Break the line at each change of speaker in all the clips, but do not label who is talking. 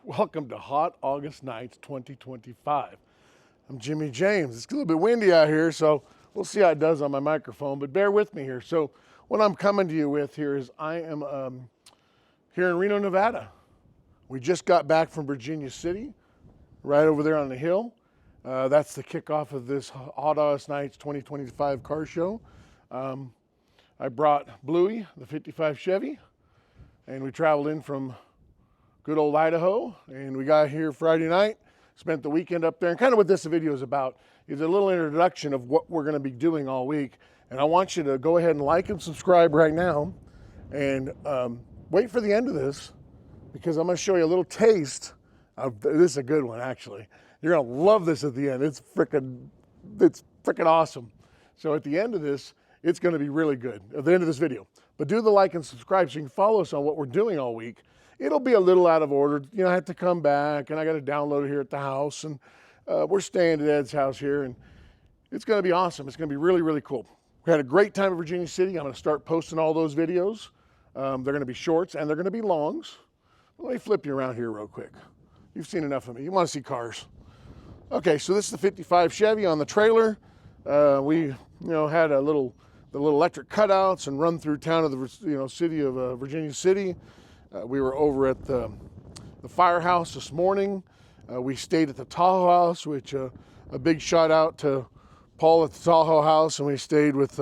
Welcome to Hot August Nights 2025. I'm Jimmy James. It's a little bit windy out here, so we'll see how it does on my microphone, but bear with me here. So what I'm coming to you with here is I am here in Reno, Nevada. We just got back from Virginia City, right over there on the hill. That's the kickoff of this Hot August Nights 2025 car show. I brought Bluey, the 55 Chevy, and we traveled in from good old Idaho, and we got here Friday night, spent the weekend up there. And kind of what this video is about is a little introduction of what we're going to be doing all week. And I want you to go ahead and like and subscribe right now, and wait for the end of this, because I'm going to show you a little taste of this. Is a good one, actually. You're going to love this at the end. It's freaking awesome. So at the end of this, it's going to be really good at the end of this video. But do the like and subscribe so you can follow us on what we're doing all week. It'll be a little out of order. You know, I have to come back, and I got to download it here at the house, and we're staying at Ed's house here, and it's going to be awesome. It's going to be really, really cool. We had a great time in Virginia City. I'm going to start posting all those videos. They're going to be shorts, and they're going to be longs. Let me flip you around here real quick. You've seen enough of me. You want to see cars. Okay, so this is the 55 Chevy on the trailer. We, had the little electric cutouts and run through town of the, city of Virginia City. We were over at the firehouse this morning. We stayed at the Tahoe House, which a big shout out to Paul at the Tahoe House, and we stayed with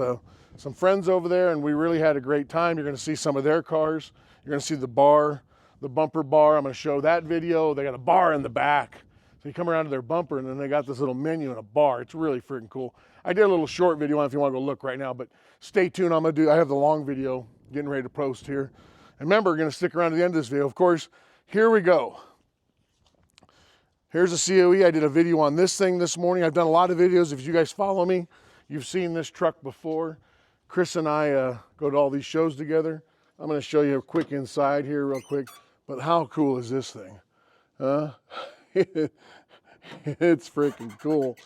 some friends over there, and we really had a great time. You're going to see some of their cars. You're going to see the bar, the bumper bar. I'm going to show that video. They got a bar in the back. So you come around to their bumper, and then they got this little menu and a bar. It's really freaking cool. I did a little short video on if you want to go look right now, but stay tuned. I have the long video getting ready to post here. And remember, we're going to stick around to the end of this video. Of course, here we go. Here's a COE. I did a video on this thing this morning. I've done a lot of videos. If you guys follow me, you've seen this truck before. Chris and I go to all these shows together. I'm going to show you a quick inside here real quick. But how cool is this thing? It's freaking cool.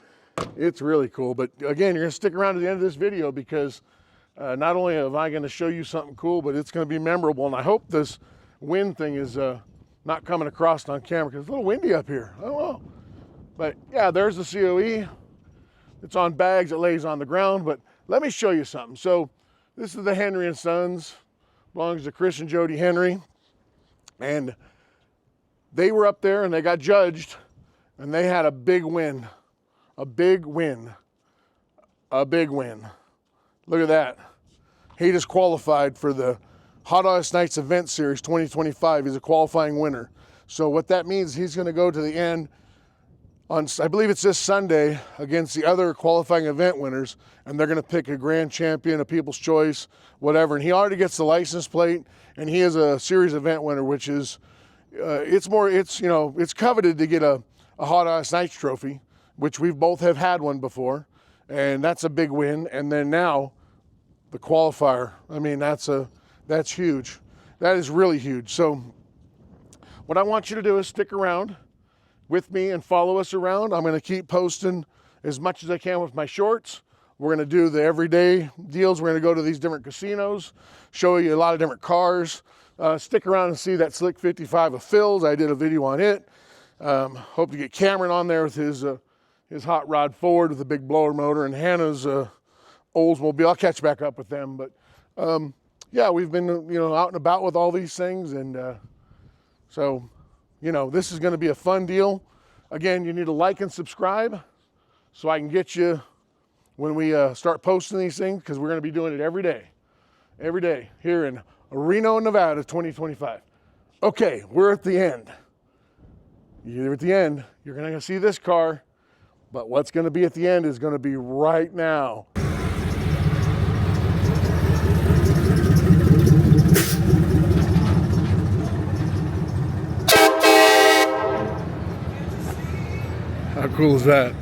It's really cool. But again, you're going to stick around to the end of this video because not only am I going to show you something cool, but it's going to be memorable. And I hope this wind thing is not coming across on camera because it's a little windy up here. I don't know. But yeah, there's the COE. It's on bags. It lays on the ground. But let me show you something. So this is the Henry and Sons. Belongs to Chris and Jody Henry. And they were up there and they got judged. And they had a big win. A big win. A big win. Look at that. He just qualified for the Hot August Nights Event Series 2025. He's a qualifying winner. So what that means, he's going to go to the end on, I believe it's this Sunday, against the other qualifying event winners, and they're going to pick a grand champion, a people's choice, whatever. And he already gets the license plate, and he is a series event winner, which is, it's coveted to get a Hot August Nights trophy, which we both have had one before, and that's a big win. And then now, the qualifier, I mean, that's huge. That is really huge. So what I want you to do is stick around with me and follow us around. I'm going to keep posting as much as I can with my shorts. We're going to do the everyday deals. We're going to go to these different casinos, show you a lot of different cars. Stick around and see that Slick 55 of Phil's. I did a video on it. Hope to get Cameron on there with his hot rod Ford with a big blower motor, and Hannah's Oldsmobile. I'll catch back up with them. But yeah, we've been out and about with all these things, and so this is going to be a fun deal. Again, you need to like and subscribe so I can get you when we start posting these things, because we're going to be doing it every day here in Reno, Nevada 2025. Okay, we're at the end. You're at the end. You're going to see this car, but what's going to be at the end is going to be right now. How cool is that?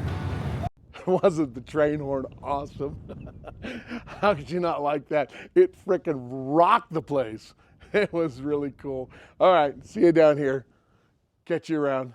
Wasn't the train horn awesome? How could you not like that? It frickin' rocked the place. It was really cool. All right, see you down here. Catch you around.